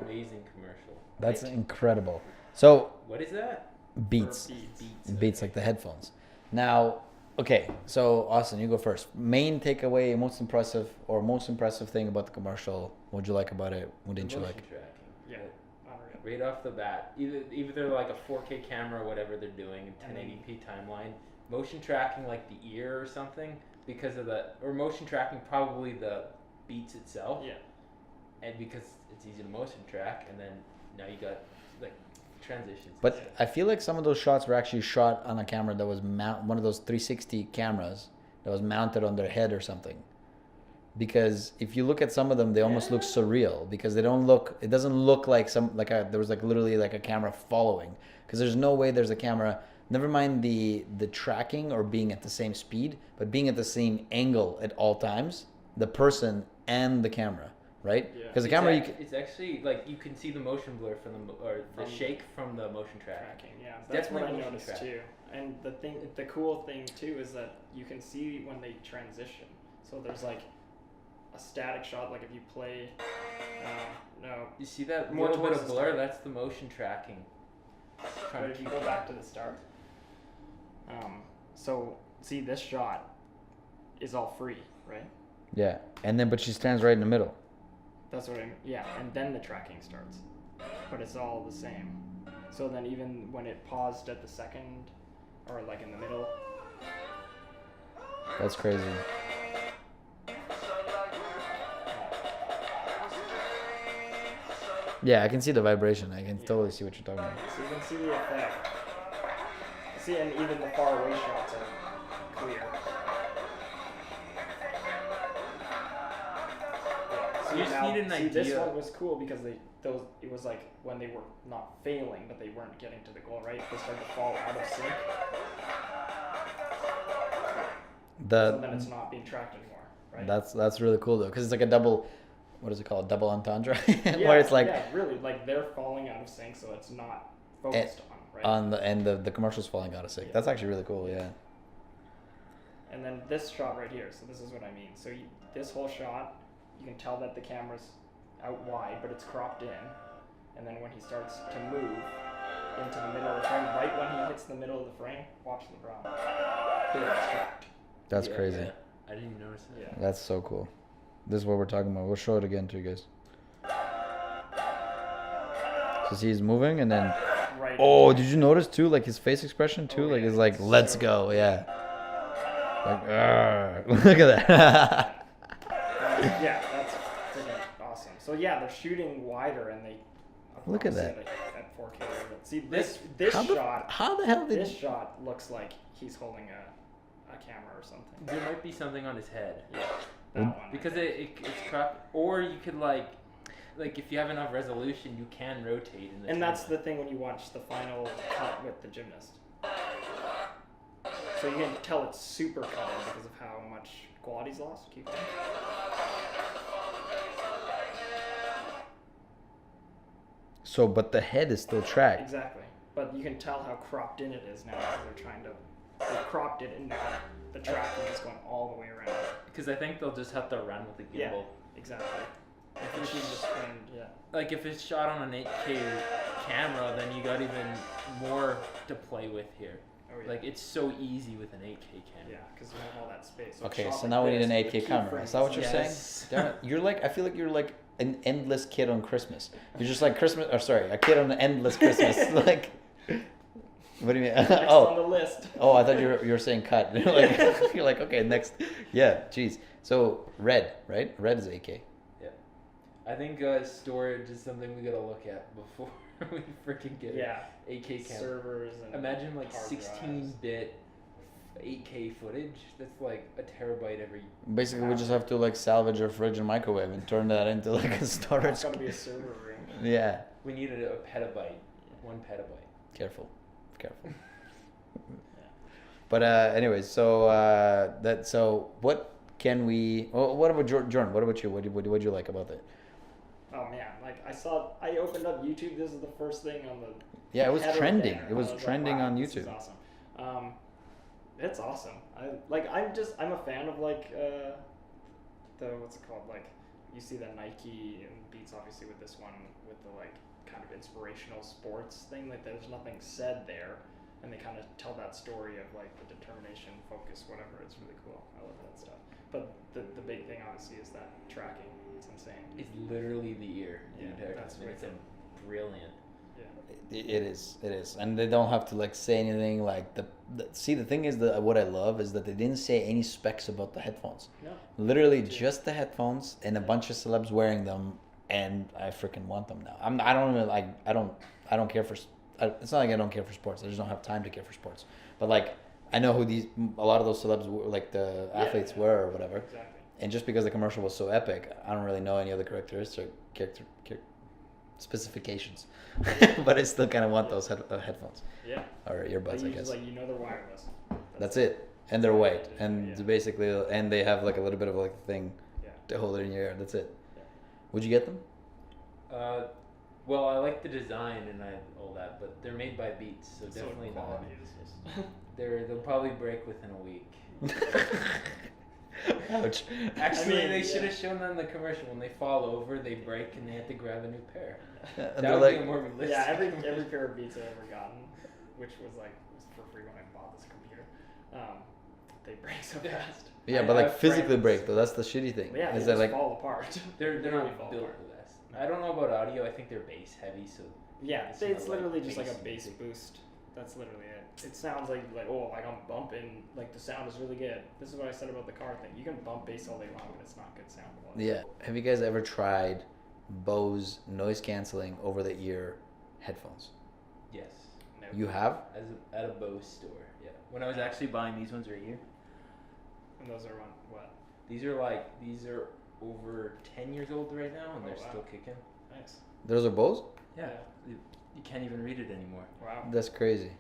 Amazing commercial. That's incredible. So What is that? Beats. Beats. Beats like the headphones. Now, okay, so Austin, you go first. Main takeaway, most impressive thing about the commercial. What'd you like about it? What didn't you Motion like? tracking. Yeah. Right off the bat, either they're like a 4K camera or whatever they're doing, 1080p timeline, motion tracking like the ear or something because of or motion tracking probably the Beats itself. Yeah. And because it's easy to motion track, and then now you got like transitions. and But stuff. I feel like some of those shots were actually shot on a camera that was one of those 360 cameras that was mounted on their head or something. Because if you look at some of them, they almost look surreal because they don't look. It doesn't look like there was like literally like a camera following. Because there's no way there's a camera. Never mind the tracking or being at the same speed, but being at the same angle at all times, the person and the camera, right? Yeah. Because the camera, It's actually like you can see the motion blur or the From shake from the motion tracking. Tracking, yeah. It's That's what I definitely motion noticed track. too. And the cool thing too is that you can see when they transition. So there's like a static shot, like if you play, no, You see that More little bit towards of the blur? start. That's the motion tracking. but if you go back to the start, so see this shot is all free, right? yeah, and then but she stands right in the middle. That's what I mean. Yeah, and then the tracking starts, but it's all the same. So then even when it paused at the second, or like in the middle, That's crazy. Yeah, I can see the vibration. I can totally see what you're talking about. so you can see the effect. See, and even the far away shots are clear. So you just need an This idea. one was cool because it was like when they were not failing, but they weren't getting to the goal, right? They started to fall out of sync. So then it's not being tracked anymore, right? That's really cool though, because it's like a double. What is it called? Double entendre, where it's like yeah, really, like they're falling out of sync, so it's not focused on, right? on the and the commercial's falling out of sync. Yeah. That's actually really cool. Yeah. And then this shot right here. So this is what I mean. So this whole shot, you can tell that the camera's out wide, but it's cropped in. And then when he starts to move into the middle of the frame, right when he hits the middle of the frame, watch the brown. There, it's tracked. That's Yeah, crazy. yeah. I didn't even notice that. Yeah. That's so cool. This is what we're talking about. We'll show it again to you guys. So see, he's moving, and then Right. oh, did you notice too? Like his face expression too. Oh, Like yeah, it's like it's let's so go. Yeah. Like "Arr." Look at that. Yeah, that's freaking awesome. So yeah, they're shooting wider, and they Look at obviously that. at 4K. See this how shot. how the hell did This shot looks like he's holding a camera or something. There might be something on his head. Yeah, that one. I Because think. it's cropped, or you could like if you have enough resolution, you can rotate in the. And that's timeline. the thing when you watch the final cut with the gymnast. So you can tell it's super cut in because of how much quality's lost. Keep going. so, but the head is still tracked. Exactly. But you can tell how cropped in it is now because they're trying to. They cropped it and now the tracking is going all the way around. Because I think they'll just have to run with the Yeah. gimbal. Exactly. If she just went, yeah. Like if it's shot on an 8K camera, then you got even more to play with here. Oh yeah. Like it's so easy with an 8K camera. Yeah, because you have all that space. So Okay, shot so like now we need this an with 8K key camera. Is that what you're Yes. saying? Darren, you're like, I feel like you're like an endless kid on Christmas. You're just like Christmas, or sorry, a kid on an endless Christmas. Like, what do you mean? Next on the list. Oh, I thought you were saying cut. You're like, okay, next. Yeah, jeez. So red, right? Red is 8K. I think storage is something we gotta look at before we freaking get Yeah. 8K camera. Servers and Imagine like hard 16-bit 8K footage. That's like a terabyte every. Basically, we just have to like salvage our fridge and microwave and turn that into like a drives. storage. It's gotta be a server room. Yeah. We needed a petabyte. 1 petabyte. Careful. But anyways, so what can we? Well, what about Jordan? What about you? What do you like about it? Oh man, like I opened up YouTube. This is the first thing on the. Yeah, it was header trending. there. It was I like, trending wow, on this is YouTube. awesome. It's awesome. I'm a fan of like the what's it called, like you see the Nike and Beats obviously with this one with the like kind of inspirational sports thing, like there's nothing said there and they kind of tell that story of like the determination, focus, whatever. It's really cool. I love that stuff. But the big thing obviously is that tracking. It's insane. It's literally the ear. Yeah, That's that's it's right. brilliant. Yeah. It is, and they don't have to like say anything. Like see, the thing is that what I love is that they didn't say any specs about the headphones. No. Literally just the headphones and a bunch of celebs wearing them, and I freaking want them now. I don't even like. I don't care for. It's not like I don't care for sports. I just don't have time to care for sports. But like, I know who a lot of those celebs were, like the athletes were or whatever. Exactly. And just because the commercial was so epic, I don't really know any other specifications. But I still kind of want those headphones Yeah. or earbuds, But I you guess. just, like, you know they're wireless. That's it. And they're white. And Yeah. basically, and they have like a little bit of like a thing Yeah. to hold it in your ear. That's it. Yeah. Would you get them? Well, I like the design and all that, but they're made by Beats, so So definitely not. quality is just- They'll probably break within a week. Ouch. Actually, I mean, they should yeah. have shown that in the commercial. When they fall over, they break and they have to grab a new pair. And That they're would like, be more realistic. Yeah, every pair of Beats I've ever gotten, which was for free when I bought this computer, they break so fast. yeah, I but like have physically friends- break though. That's the shitty thing. But yeah, they is just that like fall apart. They're Literally not fall built apart. for this. I don't know about audio. I think they're bass heavy, so Yeah, It's it's not like literally just like a bass bass music. boost. That's literally it. It sounds like I'm bumping. Like the sound is really good. This is what I said about the car thing. You can bump bass all day long, but it's not good sound quality. yeah. Have you guys ever tried Bose noise canceling over the ear headphones? yes. No. You have? At a Bose store, yeah. When I was actually buying these ones right here, And those are what? these are over 10 years old right now, and Oh, they're wow. still kicking. Nice. Those are Bose? Yeah, you can't even read it anymore. Wow. That's crazy.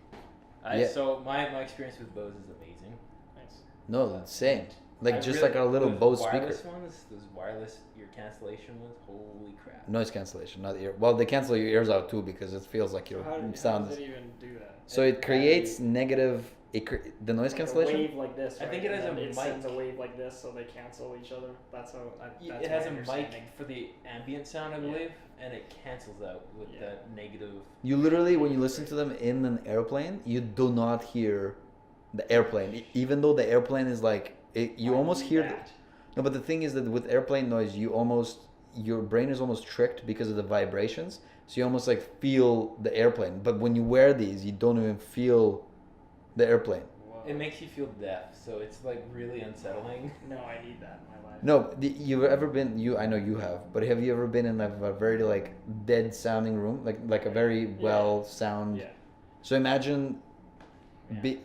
I, Yeah. So my experience with Bose is amazing. Nice. No, same. Like I just really- like a little those Bose speaker. wireless ones, those wireless ear cancellation ones, holy crap. Noise cancellation, not ear. Well, they cancel your ears out too because it feels like your So how sound does is. it even do that? So it creates negative. The noise Like cancellation. A wave like this. I Right? think it has And a then it sends a mic. wave like this, so they cancel each other. That's how. That's It has my a mic understanding. for the ambient sound, I Yeah. believe, and it cancels out with Yeah. that negative. You literally, when you listen to them in an airplane, you do not hear the airplane, even though the airplane is like you I almost need hear. that. No, but the thing is that with airplane noise, your brain is almost tricked because of the vibrations. So you almost like feel the airplane. But when you wear these, you don't even feel the airplane. Whoa. It makes you feel deaf, so it's like really unsettling. No, I need that in my life. No, you've ever been I know you have, but have you ever been in a very like dead sounding room, like a very well sound? Yeah. So imagine, Yeah.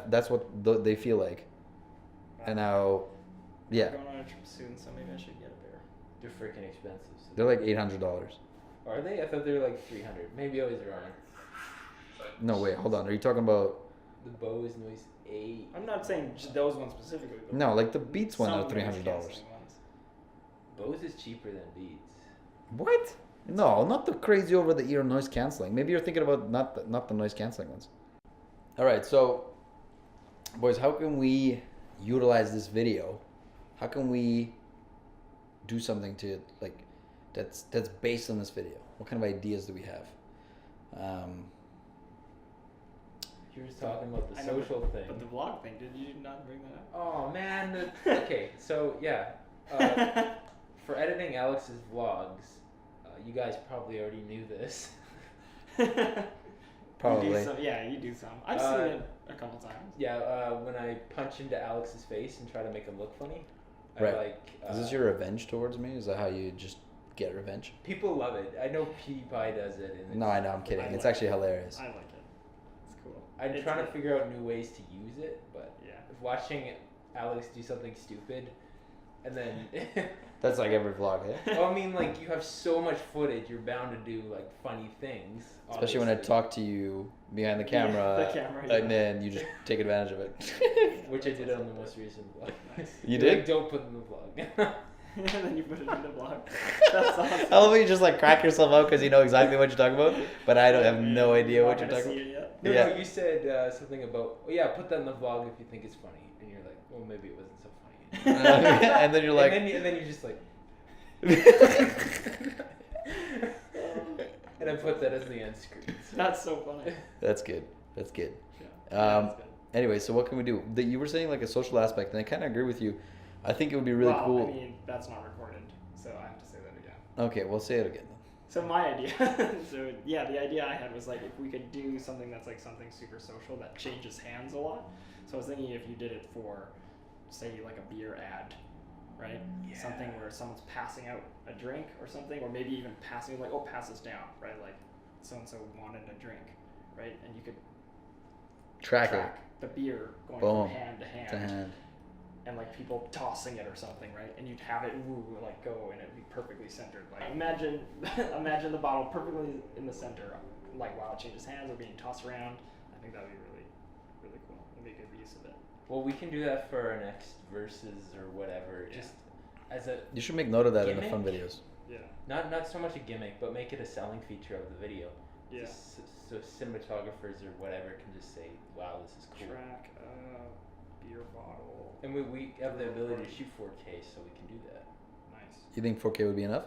that's what they feel like, and now, yeah, I'm going on a trip soon, so maybe I should get a pair. They're freaking expensive. So. they're like $800. Are they? I thought they were like 300. Maybe I was wrong. No, wait, hold on. Are you talking about? The Bose Noise 8. I'm not saying just those ones specifically. But No, like the Beats one some are noise $300. canceling ones. Bose is cheaper than Beats. What? No, not the crazy over the ear noise canceling. Maybe you're thinking about not the noise canceling ones. All right, so boys, how can we utilize this video? How can we do something to like that's based on this video? What kind of ideas do we have? You were just talking about the I know, social thing. But the vlog thing, did you not bring that up? Oh man. Okay, so yeah. For editing Alex's vlogs, you guys probably already knew this. Probably. You do some, yeah, you do some. I've seen it a couple times. Yeah, when I punch into Alex's face and try to make him look funny, Right. I like. Is this your revenge towards me? Is that how you just get revenge. People love it. I know PewDiePie does it. And No, I know, I'm kidding. I It's like actually hilarious. I like it. It's cool. I'm It's trying to like- figure out new ways to use it, but Yeah. watching Alex do something stupid, and then, That's like every vlog, eh? well, I mean, like, you have so much footage, you're bound to do like funny things. Especially when I obviously, talk to you behind the camera, the camera, yeah. and then you just take advantage of it. which I did on the most recent vlog. Nice. You You're did? Like, don't put in the vlog. And then you put it in the vlog. That's awesome. I love how you just like crack yourself out because you know exactly what you're talking about, but I don't have no idea what you're not talking gonna about. see it yet. No, Yeah. no, you said something about, oh yeah, put that in the vlog if you think it's funny, and you're like, well, maybe it wasn't so funny. And then you're like, and then you're just like, and I put that as the end screen. So. That's so funny. that's good. That's good. Yeah. Um, That's good. Anyway, so what can we do? That you were saying like a social aspect, and I kind of agree with you. I think it would be really Well, cool. I mean, that's not recorded, so I have to say that again. Okay, we'll say it again. Then. So my idea, so yeah, the idea I had was like if we could do something that's like something super social that changes hands a lot. So I was thinking if you did it for, say, like a beer ad, right? Yeah. Something where someone's passing out a drink or something, or maybe even passing like, oh, pass this down, right? Like so and so wanted a drink, right? And you could Track it the beer going Boom. from hand to hand. to hand. And like people tossing it or something, right? And you'd have it like go, and it'd be perfectly centered. Like imagine, imagine the bottle perfectly in the center, like while it changes hands or being tossed around. I think that'd be really, really cool. It'd be a good use of it. Well, we can do that for our next verses or whatever. Yeah. Just as a You should make note of that in the fun Gimmick? videos. Yeah. not so much a gimmick, but make it a selling feature of the video. Yeah. So cinematographers or whatever can just say, "Wow, this is cool." Track beer bottle. And we have the ability to shoot 4K, so we can do that. Nice. You think 4K would be enough?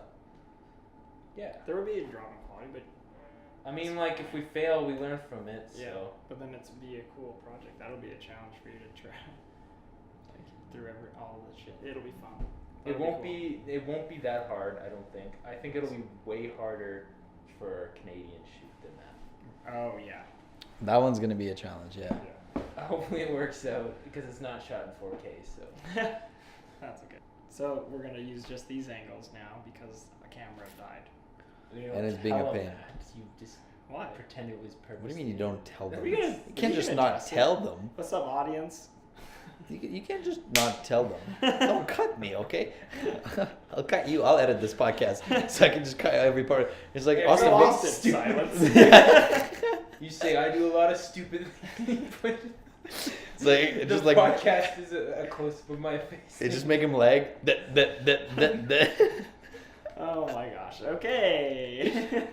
Yeah. There would be a drop in quality, but I mean, like if we fail, we learn from it. yeah. So But then it's be a cool project. That'll be a challenge for you to try. Like through all the shit. It'll be fun. it That'll won't cool. be it won't be that hard. I don't think. I think it'll be way harder for a Canadian shoot than that. Oh yeah. That one's gonna be a challenge. Yeah. Yeah. Hopefully it works out because it's not shot in 4K. So That's okay. So we're gonna use just these angles now because a camera died. you And it's being a tell 'em pain. that. You just Why? pretend it was purpose. What do you mean you don't tell them? Are we gonna- You can't are we just gonna not address it? tell them. What's up, audience? You can't just not tell them. Don't cut me, okay? I'll cut you. I'll edit this podcast so I can just cut every part. It's like Yeah, Austin. so what- Austin, silence. You say I do a lot of stupid things, but It's like it the just like podcast is a close up of my face. it just make him lag. That. Oh my gosh. Okay.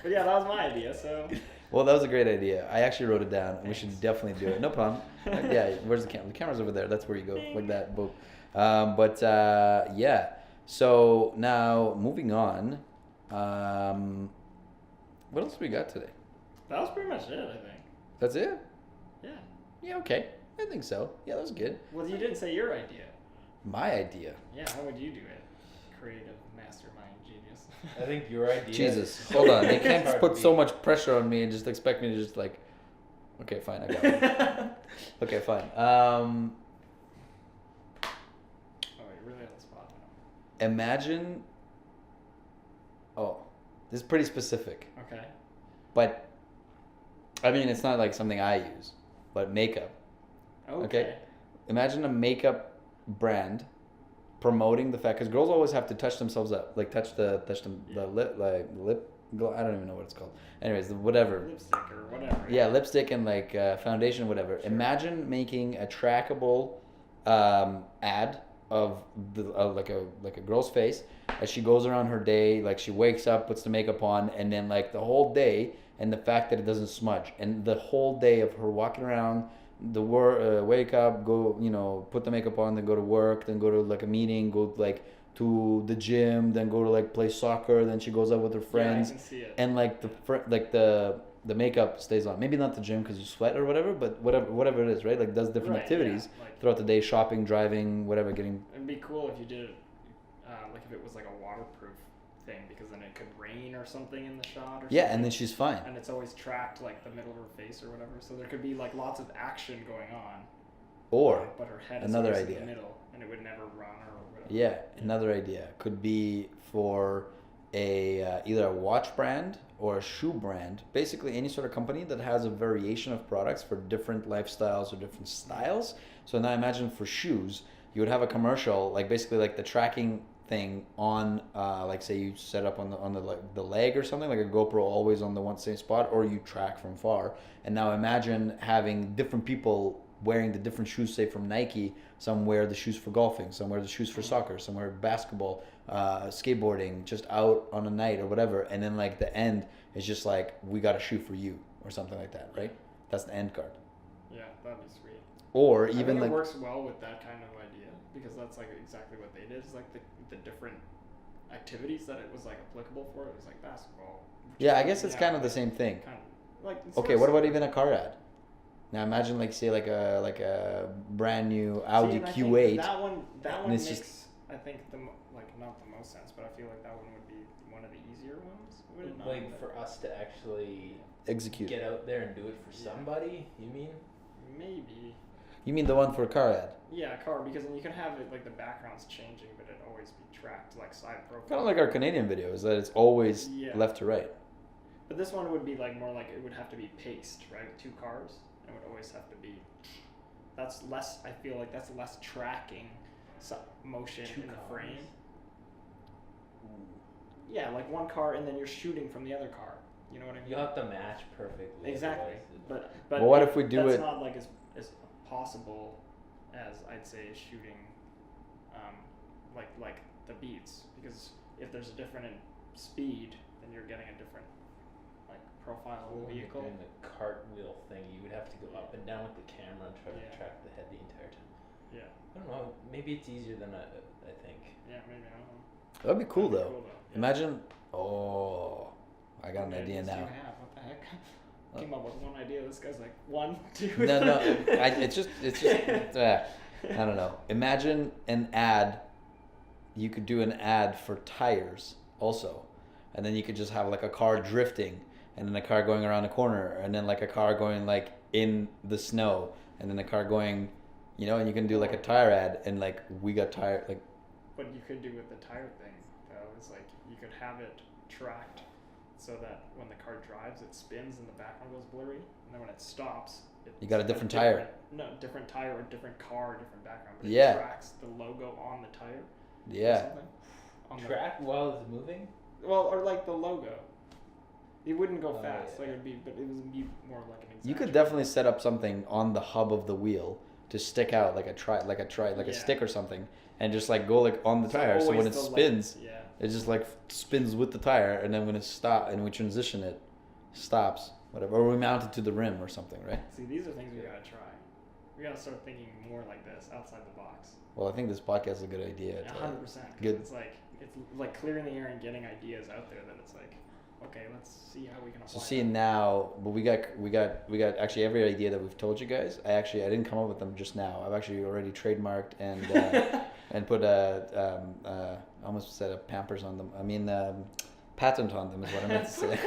But yeah, that was my idea. So Well, that was a great idea. I actually wrote it down. We should Thanks. definitely do it. No problem. Yeah, where's the camera? The camera's over there. That's where you go, like that. Boom. Yeah. So now moving on. What else we got today? that was pretty much it, I think. That's it. Yeah. Yeah. Okay. I think so. Yeah, that was good. Well, you didn't say your idea. My idea. Yeah. How would you do it? Creative mastermind genius. I think your idea. Jesus, hold on. You It's can't hard put to so beat. much pressure on me and just expect me to just like. Okay, fine. I got it. Okay, fine. Oh, you're really on the spot now. Imagine. Oh, this is pretty specific, Okay. but I mean it's not like something I use, but makeup. Okay. Imagine a makeup brand promoting the fact because girls always have to touch themselves up, like touch the lip glow. I don't even know what it's called. Anyways, whatever. Lipstick or whatever. Yeah, lipstick and like foundation, whatever. Sure. Imagine making a trackable ad of the like a girl's face as she goes around her day. Like she wakes up, puts the makeup on, and then like the whole day, and the fact that it doesn't smudge, and the whole day of her walking around. Wake up, go, put the makeup on, then go to work, then go to like a meeting, go like to the gym, then go to like play soccer, then she goes out with her friends, Yeah, I can see it. and like the makeup stays on. Maybe not the gym because you sweat or whatever, but whatever it is, right? Like does different Right, activities yeah, like- throughout the day, shopping, driving, whatever, getting. It'd be cool if you did it, like if it was like a waterproof thing, because then it could rain or something in the shot. Or Yeah, something. and then she's fine. And it's always tracked like the middle of her face or whatever, so there could be like lots of action going on. Or but her head is another always idea. in the middle, and it would never run or whatever. yeah, another idea could be for either a watch brand or a shoe brand, basically any sort of company that has a variation of products for different lifestyles or different styles. So now imagine for shoes, you would have a commercial, like basically like the tracking thing on, like say you set up on the leg or something, like a GoPro always on the one same spot, or you track from far. And now imagine having different people wearing the different shoes, say from Nike. Some wear the shoes for golfing, some wear the shoes for soccer, some wear basketball, skateboarding, just out on a night or whatever. And then like the end is just like, we got a shoe for you or something like that, right? That's the end card. Yeah, that'd be sweet. Or I even think like it works well with that kind of idea because that's like exactly what they did. It's like the different activities that it was like applicable for. It was like basketball. yeah, I guess it's kind of the same thing. Kind of, like, it's Okay, sort what of about even a car ad? Now imagine like say like a brand new Audi See, and I think Q8. That one and makes it's just- I think like not the most sense, but I feel like that one would be one of the easier ones. Would it not? Like for us to actually Execute. get out there and do it for Yeah. somebody, you mean? Maybe. You mean the one for a car ad? Yeah, a car, because then you can have it like the background's changing, but it always be tracked like side profile. Kind of like our Canadian videos, that it's always Yeah. left to right. But this one would be like more like it would have to be paced, right? 2 cars. It would always have to be. That's less. I feel like that's less tracking motion Two in the cars? frame. Yeah, like 1 car, and then you're shooting from the other car. You know what I mean? You'll have to match perfectly. Exactly. otherwise But Well, what if we do that's it- not like as possible as I'd say shooting, like the beats, because if there's a different in speed, then you're getting a different like profile of When the you're vehicle. doing the cartwheel thing, you would have to go up and down with the camera and try Yeah. to track the head the entire time. Yeah, I don't know. Maybe it's easier than I think. yeah, maybe I don't know. That'd be cool That'd be though. Yeah. Imagine. Oh, I got an What idea ideas do now. you have? What the heck? Came up with one idea. This guy's like 1, 2. No, it's just. I don't know. Imagine an ad. You could do an ad for tires also, and then you could just have like a car drifting, and then a car going around a corner, and then like a car going like in the snow, and then a car going, and you can do like a tire ad, and like we got tire like. What you could do with the tire thing, though, is like you could have it tracked so that when the car drives, it spins and the background goes blurry, and then when it stops, You got a different tire. No, different tire or different car, different background. But Yeah. It tracks the logo on the tire. Or Yeah. something. On the- Track while it's moving. well, or like the logo. It wouldn't go Oh, fast. yeah. Like it'd be, but it would be more like an. You could exaggeration. definitely set up something on the hub of the wheel to stick out like a Yeah. stick or something, and just like go like on the So tire. So when always it the spins, yeah. it just like spins with the tire, and then when it stop and we transition it, stops whatever, or we mount it to the rim or something, right? See, these are things we gotta try. We gotta start thinking more like this, outside the box. Well, I think this podcast is a good idea. to- 100%. Good. It's like clearing the air and getting ideas out there that it's like, okay, let's see how we can apply. So see that. now, but we got actually every idea that we've told you guys. I didn't come up with them just now. I've actually already trademarked and and put I almost said a Pampers on them. I mean patent on them is what I meant to say.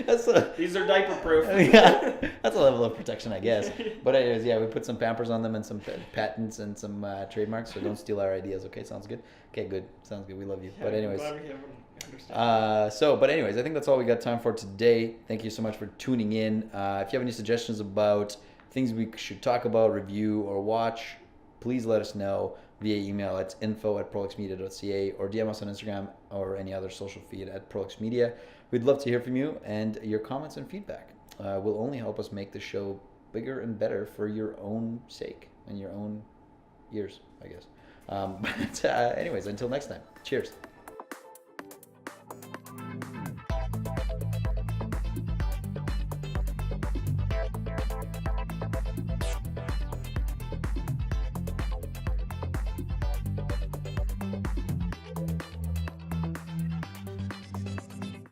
That's These are diaper proof. yeah, that's a level of protection, I guess. But anyways, yeah, we put some Pampers on them and some patents and some trademarks. So don't steal our ideas. Okay, sounds good. Okay, good. Sounds good. We love you. Yeah, But I'm anyways. glad we have understand. But anyways, I think that's all we got time for today. Thank you so much for tuning in. If you have any suggestions about things we should talk about, review, or watch, please let us know via email at info@prolixmedia.ca or DM us on Instagram or any other social feed at prolixmedia. We'd love to hear from you, and your comments and feedback will only help us make the show bigger and better for your own sake and your own ears, I guess. But anyways, until next time, cheers.